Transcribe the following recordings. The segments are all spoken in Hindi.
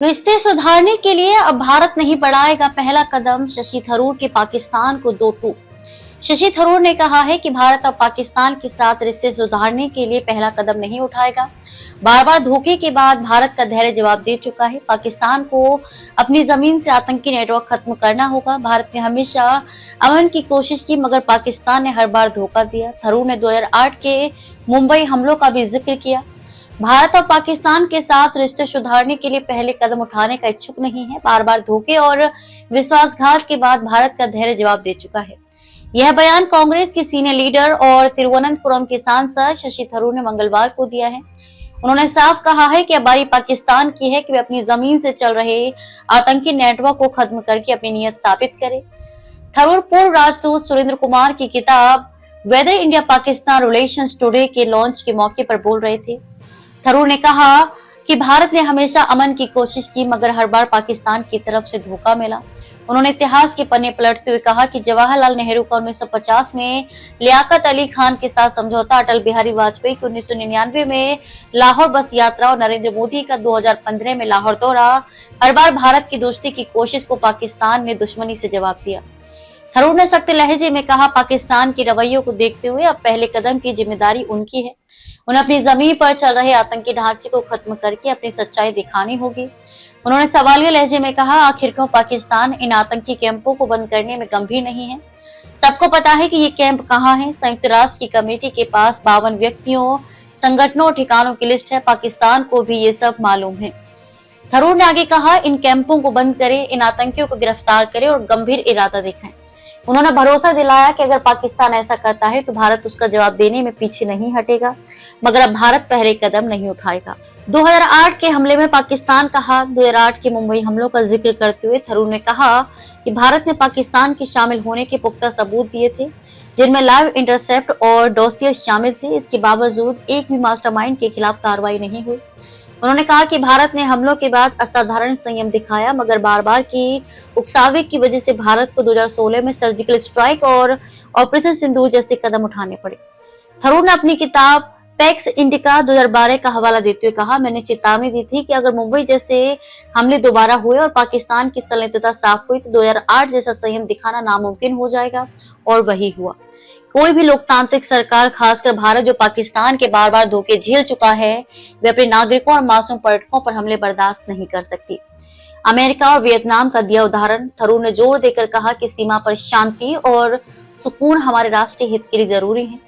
रिश्ते सुधारने के लिए अब भारत नहीं बढ़ाएगा पहला कदम, शशि थरूर के पाकिस्तान को दो टूक। शशि थरूर ने कहा है कि भारत अब पाकिस्तान के साथ रिश्ते सुधारने के लिए पहला कदम नहीं उठाएगा। बार बार धोखे के बाद भारत का धैर्य जवाब दे चुका है। पाकिस्तान को अपनी जमीन से आतंकी नेटवर्क खत्म करना होगा। भारत ने हमेशा अमन की कोशिश की, मगर पाकिस्तान ने हर बार धोखा दिया। थरूर ने 2008 के मुंबई हमलों का भी जिक्र किया। भारत और पाकिस्तान के साथ रिश्ते सुधारने के लिए पहले कदम उठाने का इच्छुक नहीं है। बार बार धोखे और विश्वासघात के बाद भारत का धैर्य जवाब दे चुका है। यह बयान कांग्रेस के सीनियर लीडर और तिरुवनंतपुरम के सांसद शशि थरूर ने मंगलवार को दिया है। उन्होंने साफ कहा है कि अब बारी पाकिस्तान की है कि वे अपनी जमीन से चल रहे आतंकी नेटवर्क को खत्म करके अपनी नीयत साबित करे। थरूर पूर्व राजदूत सुरेंद्र कुमार की किताब weather India Pakistan relations today के लॉन्च के मौके पर बोल रहे थे। थरूर ने कहा कि भारत ने हमेशा अमन की कोशिश की, मगर हर बार पाकिस्तान की तरफ से धोखा मिला। उन्होंने इतिहास के पन्ने पलटते हुए कहा कि जवाहरलाल नेहरू का 1950 में लियाकत अली खान के साथ समझौता, अटल बिहारी वाजपेयी की 1999 में लाहौर बस यात्रा और नरेंद्र मोदी का 2015 में लाहौर दौरा, हर बार भारत की दोस्ती की कोशिश को पाकिस्तान ने दुश्मनी से जवाब दिया। थरूर ने सख्त लहजे में कहा, पाकिस्तान के रवैयों को देखते हुए अब पहले कदम की जिम्मेदारी उनकी है। उन्हें अपनी जमीन पर चल रहे आतंकी ढांचे को खत्म करके अपनी सच्चाई दिखानी होगी। उन्होंने सवालिया लहजे में कहा, आखिर क्यों पाकिस्तान इन आतंकी कैंपों को बंद करने में गंभीर नहीं है? सबको पता है कि ये कैंप कहाँ है। संयुक्त राष्ट्र की कमेटी के पास 52 व्यक्तियों, संगठनों और ठिकानों की लिस्ट है। पाकिस्तान को भी ये सब मालूम है। थरूर ने आगे कहा, इन कैंपों को बंद करें, इन आतंकियों को गिरफ्तार करें और गंभीर इरादा दिखाएं। उन्होंने भरोसा दिलाया कि अगर पाकिस्तान ऐसा करता है तो भारत उसका जवाब देने में पीछे नहीं हटेगा, मगर अब भारत पहले कदम नहीं उठाएगा। 2008 के हमले में पाकिस्तान का हाथ। 2008 के मुंबई हमलों का जिक्र करते हुए थरूर ने कहा कि भारत ने पाकिस्तान के शामिल होने के पुख्ता सबूत दिए थे, जिनमें लाइव इंटरसेप्ट और डॉसियर शामिल थे। इसके बावजूद एक भी मास्टरमाइंड के खिलाफ कार्रवाई नहीं हुई। उन्होंने कहा कि भारत ने हमलों के बाद असाधारण संयम दिखाया, मगर बार बार की उकसावे की वजह से भारत को 2016 में सर्जिकल स्ट्राइक और ऑपरेशन सिंदूर जैसे कदम उठाने पड़े। थरूर ने अपनी किताब पैक्स इंडिका 2012 का हवाला देते हुए कहा, मैंने चेतावनी दी थी कि अगर मुंबई जैसे हमले दोबारा हुए और पाकिस्तान की संलिप्तता साफ हुई तो 2008 जैसा संयम दिखाना नामुमकिन हो जाएगा, और वही हुआ। कोई भी लोकतांत्रिक सरकार, खासकर भारत जो पाकिस्तान के बार बार धोखे झेल चुका है, वे अपने नागरिकों और मासूम पर्यटकों पर हमले बर्दाश्त नहीं कर सकती। अमेरिका और वियतनाम का दिया उदाहरण। थरूर ने जोर देकर कहा कि सीमा पर शांति और सुकून हमारे राष्ट्रीय हित के लिए जरूरी है।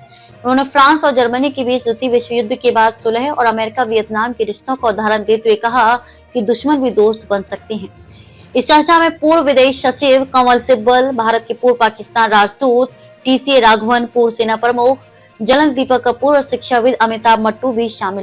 उन्होंने फ्रांस और जर्मनी के बीच द्वितीय विश्व युद्ध के बाद सुलह और अमेरिका वियतनाम के रिश्तों का उदाहरण देते हुए कहा कि दुश्मन भी दोस्त बन सकते हैं। इस चर्चा में पूर्व विदेश सचिव कंवल सिब्बल, भारत के पूर्व पाकिस्तान राजदूत TCA राघवन, पूर्व सेना प्रमुख जलंत दीपक कपूर और शिक्षाविद अमिताभ मट्टू भी शामिल